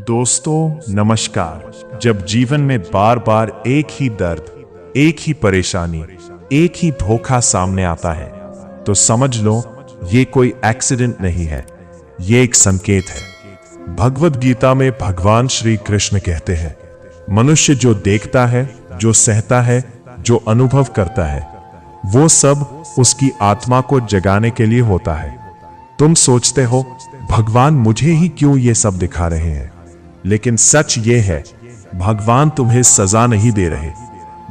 दोस्तों नमस्कार। जब जीवन में बार बार एक ही दर्द, एक ही परेशानी, एक ही धोखा सामने आता है तो समझ लो ये कोई एक्सीडेंट नहीं है, ये एक संकेत है। भगवद गीता में भगवान श्री कृष्ण कहते हैं, मनुष्य जो देखता है, जो सहता है, जो अनुभव करता है, वो सब उसकी आत्मा को जगाने के लिए होता है। तुम सोचते हो भगवान मुझे ही क्यों ये सब दिखा रहे हैं, लेकिन सच ये है भगवान तुम्हें सजा नहीं दे रहे,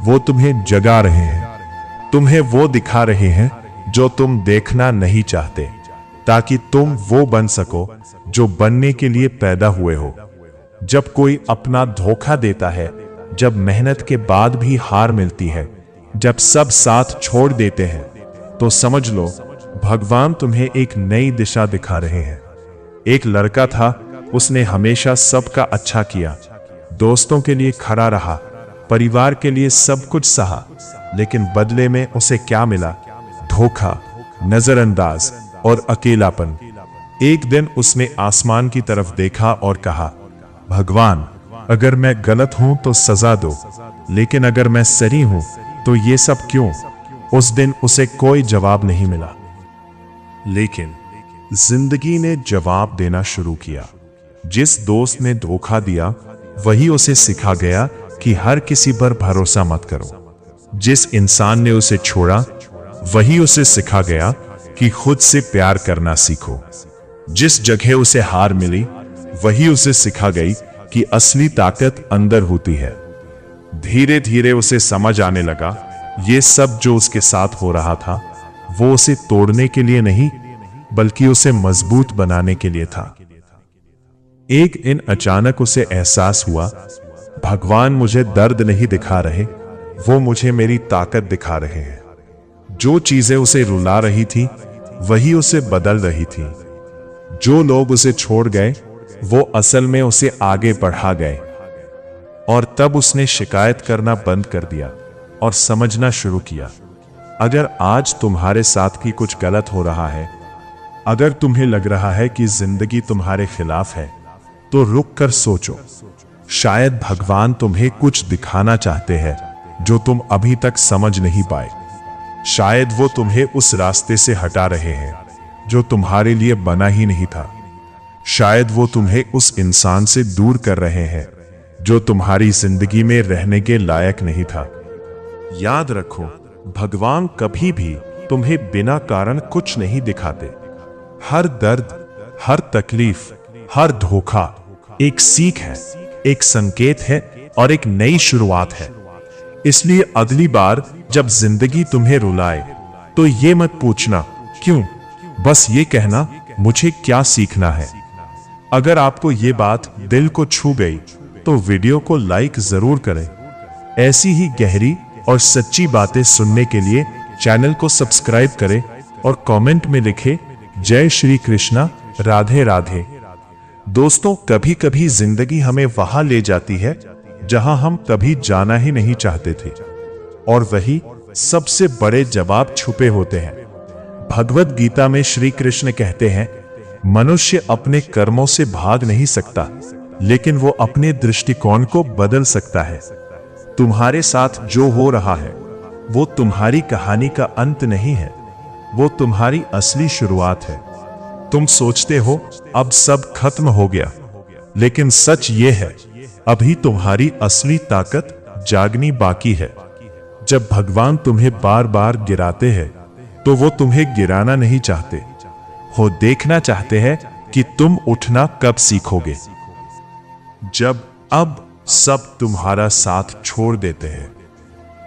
वो तुम्हें जगा रहे हैं। तुम्हें वो दिखा रहे हैं जो तुम देखना नहीं चाहते, ताकि तुम वो बन सको जो बनने के लिए पैदा हुए हो। जब कोई अपना धोखा देता है, जब मेहनत के बाद भी हार मिलती है, जब सब साथ छोड़ देते हैं, तो समझ लो भगवान तुम्हें एक नई दिशा दिखा रहे हैं। एक लड़का था, उसने हमेशा सबका अच्छा किया, दोस्तों के लिए खड़ा रहा, परिवार के लिए सब कुछ सहा, लेकिन बदले में उसे क्या मिला? धोखा, नजरअंदाज और अकेलापन। एक दिन उसने आसमान की तरफ देखा और कहा, भगवान अगर मैं गलत हूं तो सजा दो, लेकिन अगर मैं सही हूं तो ये सब क्यों? उस दिन उसे कोई जवाब नहीं मिला, लेकिन जिंदगी ने जवाब देना शुरू किया। जिस दोस्त ने धोखा दिया वही उसे सिखा गया कि हर किसी पर भरोसा मत करो। जिस इंसान ने उसे छोड़ा वही उसे सिखा गया कि खुद से प्यार करना सीखो। जिस जगह उसे हार मिली वही उसे सिखा गई कि असली ताकत अंदर होती है। धीरे धीरे उसे समझ आने लगा ये सब जो उसके साथ हो रहा था वो उसे तोड़ने के लिए नहीं, बल्कि उसे मजबूत बनाने के लिए था। एक दिन अचानक उसे एहसास हुआ, भगवान मुझे दर्द नहीं दिखा रहे, वो मुझे मेरी ताकत दिखा रहे हैं। जो चीजें उसे रुला रही थी वही उसे बदल रही थी। जो लोग उसे छोड़ गए वो असल में उसे आगे बढ़ा गए। और तब उसने शिकायत करना बंद कर दिया और समझना शुरू किया। अगर आज तुम्हारे साथ की कुछ गलत हो रहा है, अगर तुम्हें लग रहा है कि जिंदगी तुम्हारे खिलाफ है, तो रुक कर सोचो। शायद भगवान तुम्हें कुछ दिखाना चाहते हैं जो तुम अभी तक समझ नहीं पाए। शायद वो तुम्हें उस रास्ते से हटा रहे हैं जो तुम्हारे लिए बना ही नहीं था। शायद वो तुम्हें उस इंसान से दूर कर रहे हैं जो तुम्हारी जिंदगी में रहने के लायक नहीं था। याद रखो, भगवान कभी भी तुम्हें बिना कारण कुछ नहीं दिखाते। हर दर्द, हर तकलीफ, हर धोखा एक सीख है, एक संकेत है और एक नई शुरुआत है। इसलिए अगली बार जब जिंदगी तुम्हें रुलाए तो ये मत पूछना क्यों, बस ये कहना मुझे क्या सीखना है। अगर आपको ये बात दिल को छू गई तो वीडियो को लाइक जरूर करें। ऐसी ही गहरी और सच्ची बातें सुनने के लिए चैनल को सब्सक्राइब करें और कमेंट में लिखें जय श्री कृष्णा, राधे राधे। दोस्तों, कभी कभी जिंदगी हमें वहां ले जाती है जहां हम कभी जाना ही नहीं चाहते थे, और वही सबसे बड़े जवाब छुपे होते हैं। भगवद गीता में श्री कृष्ण कहते हैं, मनुष्य अपने कर्मों से भाग नहीं सकता, लेकिन वो अपने दृष्टिकोण को बदल सकता है। तुम्हारे साथ जो हो रहा है वो तुम्हारी कहानी का अंत नहीं है, वो तुम्हारी असली शुरुआत है। तुम सोचते हो अब सब खत्म हो गया, लेकिन सच ये है अभी तुम्हारी असली ताकत जागनी बाकी है। जब भगवान तुम्हें बार बार गिराते हैं तो वो तुम्हें गिराना नहीं चाहते, वो देखना चाहते हैं कि तुम उठना कब सीखोगे। जब अब सब तुम्हारा साथ छोड़ देते हैं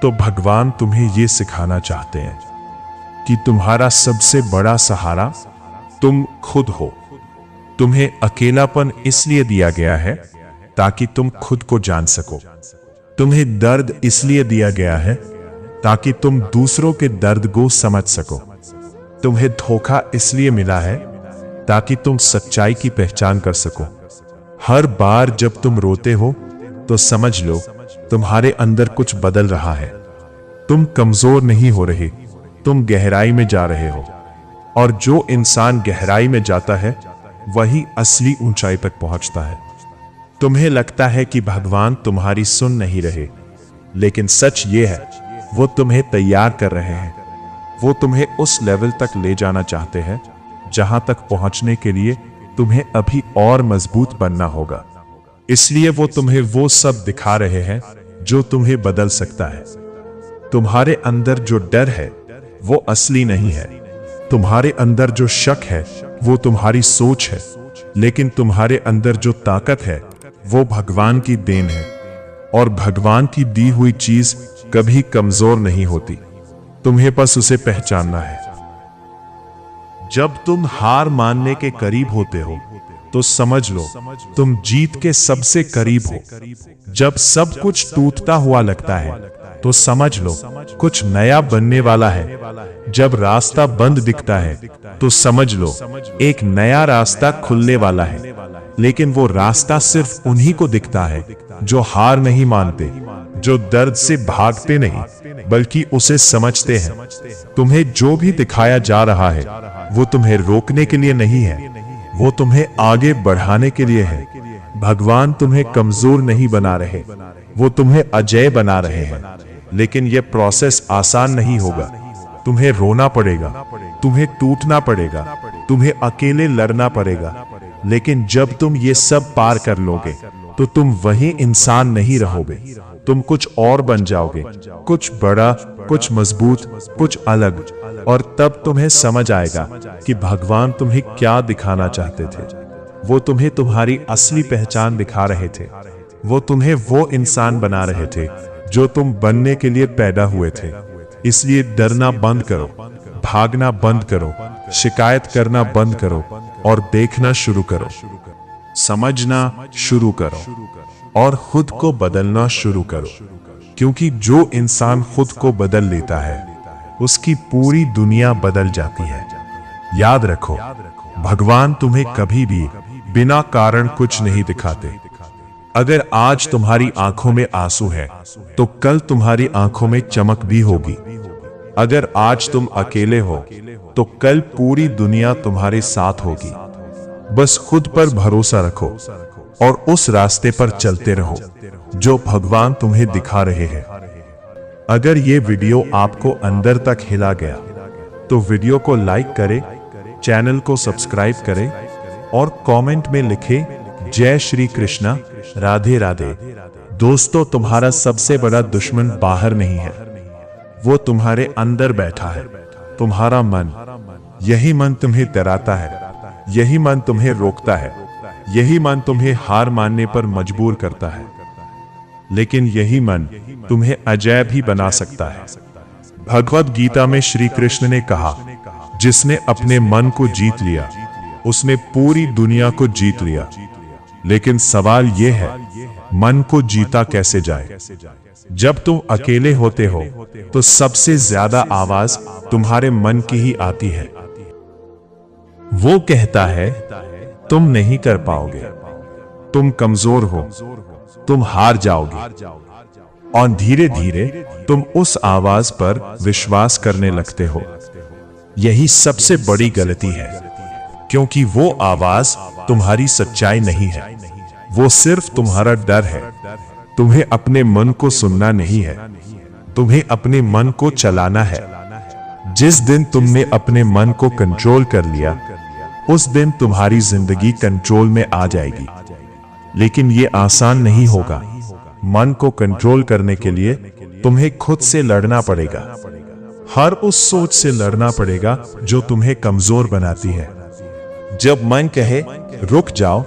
तो भगवान तुम्हें ये सिखाना चाहते हैं कि तुम्हारा सबसे बड़ा सहारा तुम खुद हो। तुम्हें अकेलापन इसलिए दिया गया है ताकि तुम खुद को जान सको। तुम्हें दर्द इसलिए दिया गया है ताकि तुम दूसरों के दर्द को समझ सको। तुम्हें धोखा इसलिए मिला है ताकि तुम सच्चाई की पहचान कर सको। हर बार जब तुम रोते हो तो समझ लो तुम्हारे अंदर कुछ बदल रहा है। तुम कमजोर नहीं हो रहे, तुम गहराई में जा रहे हो। और जो इंसान गहराई में जाता है वही असली ऊंचाई तक पहुंचता है। तुम्हें लगता है कि भगवान तुम्हारी सुन नहीं रहे, लेकिन सच ये है, वो तुम्हें तैयार कर रहे हैं। वो तुम्हें उस लेवल तक ले जाना चाहते हैं जहां तक पहुंचने के लिए तुम्हें अभी और मजबूत बनना होगा। इसलिए वो तुम्हें वो सब दिखा रहे हैं जो तुम्हें बदल सकता है। तुम्हारे अंदर जो डर है वो असली नहीं है। तुम्हारे अंदर जो शक है वो तुम्हारी सोच है, लेकिन तुम्हारे अंदर जो ताकत है वो भगवान की देन है। और भगवान की दी हुई चीज कभी कमजोर नहीं होती, तुम्हें बस उसे पहचानना है। जब तुम हार मानने के करीब होते हो तो समझ लो तुम जीत के सबसे करीब हो। जब सब कुछ टूटता हुआ लगता है तो समझ लो कुछ नया बनने वाला है। जब रास्ता बंद दिखता है तो समझ लो एक नया रास्ता खुलने वाला है। लेकिन वो रास्ता सिर्फ उन्हीं को दिखता है जो हार नहीं मानते, जो दर्द से भागते नहीं बल्कि उसे समझते हैं। तुम्हें जो भी दिखाया जा रहा है वो तुम्हें रोकने के लिए नहीं है, वो तुम्हें आगे बढ़ाने के लिए है। भगवान तुम्हें कमजोर नहीं बना रहे, वो तुम्हें अजेय बना रहे हैं। लेकिन यह प्रोसेस आसान नहीं होगा। तुम्हें रोना पड़ेगा, तुम्हें टूटना पड़ेगा, तुम्हें अकेले लड़ना पड़ेगा। लेकिन जब तुम ये सब पार कर लोगे तो तुम वही इंसान नहीं रहोगे, तुम कुछ और बन जाओगे, कुछ बड़ा, कुछ मजबूत, कुछ अलग। और तब तुम्हें समझ आएगा कि भगवान तुम्हें क्या दिखाना चाहते थे। वो तुम्हें तुम्हारी असली पहचान दिखा रहे थे। वो तुम्हें वो इंसान बना रहे थे जो तुम बनने के लिए पैदा हुए थे। इसलिए डरना बंद करो, भागना बंद करो, शिकायत करना बंद करो और देखना शुरू करो, समझना शुरू करो और खुद को बदलना शुरू करो। क्योंकि जो इंसान खुद को बदल लेता है उसकी पूरी दुनिया बदल जाती है। याद रखो, भगवान तुम्हें कभी भी बिना कारण कुछ नहीं दिखाते। अगर आज तुम्हारी आंखों में आंसू है तो कल तुम्हारी आंखों में चमक भी होगी। अगर आज तुम अकेले हो तो कल पूरी दुनिया तुम्हारे साथ होगी। बस खुद पर भरोसा रखो और उस रास्ते पर चलते रहो जो भगवान तुम्हें दिखा रहे हैं। अगर ये वीडियो आपको अंदर तक हिला गया तो वीडियो को लाइक करें, चैनल को सब्सक्राइब करें और कमेंट में लिखें जय श्री कृष्णा, राधे राधे। दोस्तों, तुम्हारा सबसे बड़ा दुश्मन बाहर नहीं है, वो तुम्हारे अंदर बैठा है, तुम्हारा मन। यही मन तुम्हें डराता है, यही मन तुम्हें रोकता है, यही मन तुम्हें हार मानने पर मजबूर करता है। लेकिन यही मन तुम्हें अजय भी बना सकता है। भगवद गीता में श्री कृष्ण ने कहा, जिसने अपने मन को जीत लिया उसने पूरी दुनिया को जीत लिया। लेकिन सवाल यह है, मन को जीता कैसे जाए? जब तुम अकेले होते हो तो सबसे ज्यादा आवाज तुम्हारे मन की ही आती है। वो कहता है तुम नहीं कर पाओगे, तुम कमजोर हो, तुम हार जाओगे। और धीरे धीरे तुम उस आवाज पर विश्वास करने लगते हो। यही सबसे बड़ी गलती है, क्योंकि वो आवाज तुम्हारी सच्चाई नहीं है, वो सिर्फ तुम्हारा डर है। तुम्हें अपने मन को सुनना नहीं है, तुम्हें अपने मन को चलाना है। जिस दिन तुमने अपने मन को कंट्रोल कर लिया उस दिन तुम्हारी जिंदगी कंट्रोल में आ जाएगी। लेकिन ये आसान नहीं होगा। मन को कंट्रोल करने के लिए तुम्हें खुद से लड़ना पड़ेगा। हर उस सोच से लड़ना पड़ेगा जो तुम्हें कमजोर बनाती है। जब मन कहे रुक जाओ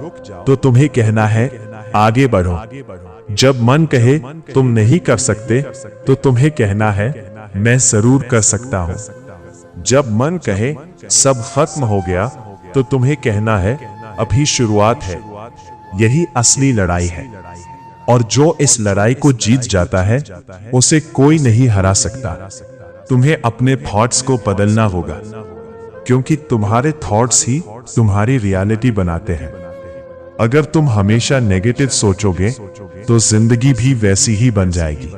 तो तुम्हें कहना है आगे बढ़ो। जब मन कहे तुम नहीं कर सकते तो तुम्हें कहना है मैं जरूर कर सकता हूं। जब मन कहे सब खत्म हो गया तो तुम्हें कहना है अभी शुरुआत है। यही असली लड़ाई है, और जो इस लड़ाई को जीत जाता है उसे कोई नहीं हरा सकता। तुम्हें अपने थॉट्स को बदलना होगा, क्योंकि तुम्हारे थॉट्स ही तुम्हारी रियलिटी बनाते हैं। अगर तुम हमेशा नेगेटिव सोचोगे तो जिंदगी भी वैसी ही बन जाएगी।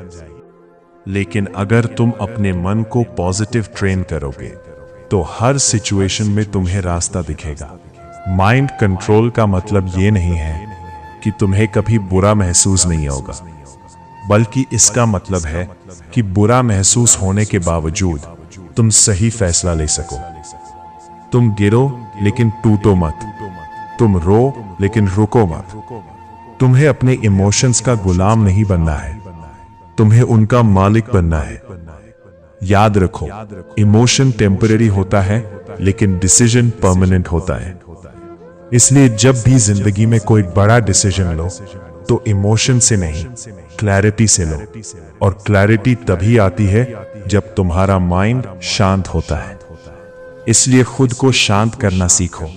लेकिन अगर तुम अपने मन को पॉजिटिव ट्रेन करोगे तो हर सिचुएशन में तुम्हें रास्ता दिखेगा। माइंड कंट्रोल का मतलब ये नहीं है कि तुम्हें कभी बुरा महसूस नहीं होगा, बल्कि इसका मतलब है कि बुरा महसूस होने के बावजूद तुम सही फैसला ले सको। तुम गिरो लेकिन टूटो मत, तुम रो लेकिन रुको मत। तुम्हें अपने इमोशंस का गुलाम नहीं बनना है, तुम्हें उनका मालिक बनना है। याद रखो, इमोशन टेम्पररी होता है लेकिन डिसीजन परमानेंट होता है। इसलिए जब भी जिंदगी में कोई बड़ा डिसीजन लो तो इमोशन से नहीं, क्लैरिटी से लो। और क्लैरिटी तभी आती है जब तुम्हारा माइंड शांत होता है। इसलिए खुद को शांत करना सीखो।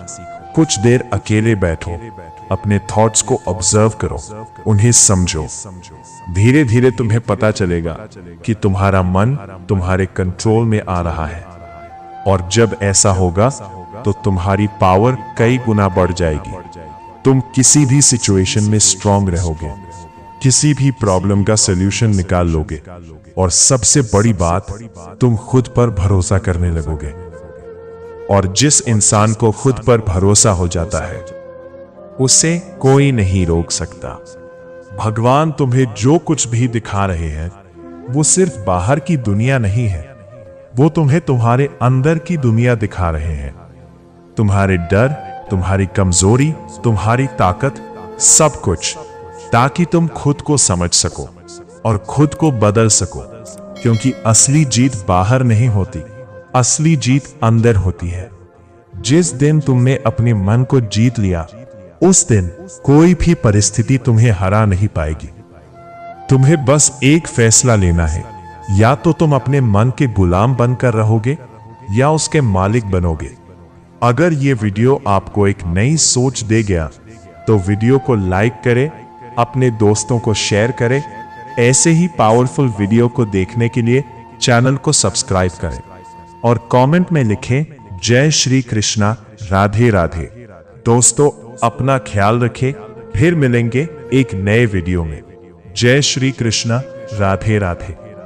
कुछ देर अकेले बैठो, अपने थॉट्स को ऑब्जर्व करो, उन्हें समझो। धीरे धीरे तुम्हें पता चलेगा कि तुम्हारा मन तुम्हारे कंट्रोल में आ रहा है। और जब ऐसा होगा तो तुम्हारी पावर कई गुना बढ़ जाएगी। तुम किसी भी सिचुएशन में स्ट्रांग रहोगे, किसी भी प्रॉब्लम का सॉल्यूशन निकाल लोगे, और सबसे बड़ी बात, तुम खुद पर भरोसा करने लगोगे। और जिस इंसान को खुद पर भरोसा हो जाता है, उसे कोई नहीं रोक सकता। भगवान तुम्हें जो कुछ भी दिखा रहे हैं वो सिर्फ बाहर की दुनिया नहीं है, वो तुम्हें तुम्हारे अंदर की दुनिया दिखा रहे हैं। तुम्हारे डर, तुम्हारी कमजोरी, तुम्हारी ताकत, सब कुछ, ताकि तुम खुद को समझ सको और खुद को बदल सको। क्योंकि असली जीत बाहर नहीं होती, असली जीत अंदर होती है। जिस दिन तुमने अपने मन को जीत लिया, उस दिन कोई भी परिस्थिति तुम्हें हरा नहीं पाएगी। तुम्हें बस एक फैसला लेना है, या तो तुम अपने मन के गुलाम बनकर रहोगे या उसके मालिक बनोगे। अगर ये वीडियो आपको एक नई सोच दे गया तो वीडियो को लाइक करें, अपने दोस्तों को शेयर करें। ऐसे ही पावरफुल वीडियो को देखने के लिए चैनल को सब्सक्राइब करें और कमेंट में लिखें जय श्री कृष्णा, राधे राधे। दोस्तों, अपना ख्याल रखें, फिर मिलेंगे एक नए वीडियो में। जय श्री कृष्णा, राधे राधे।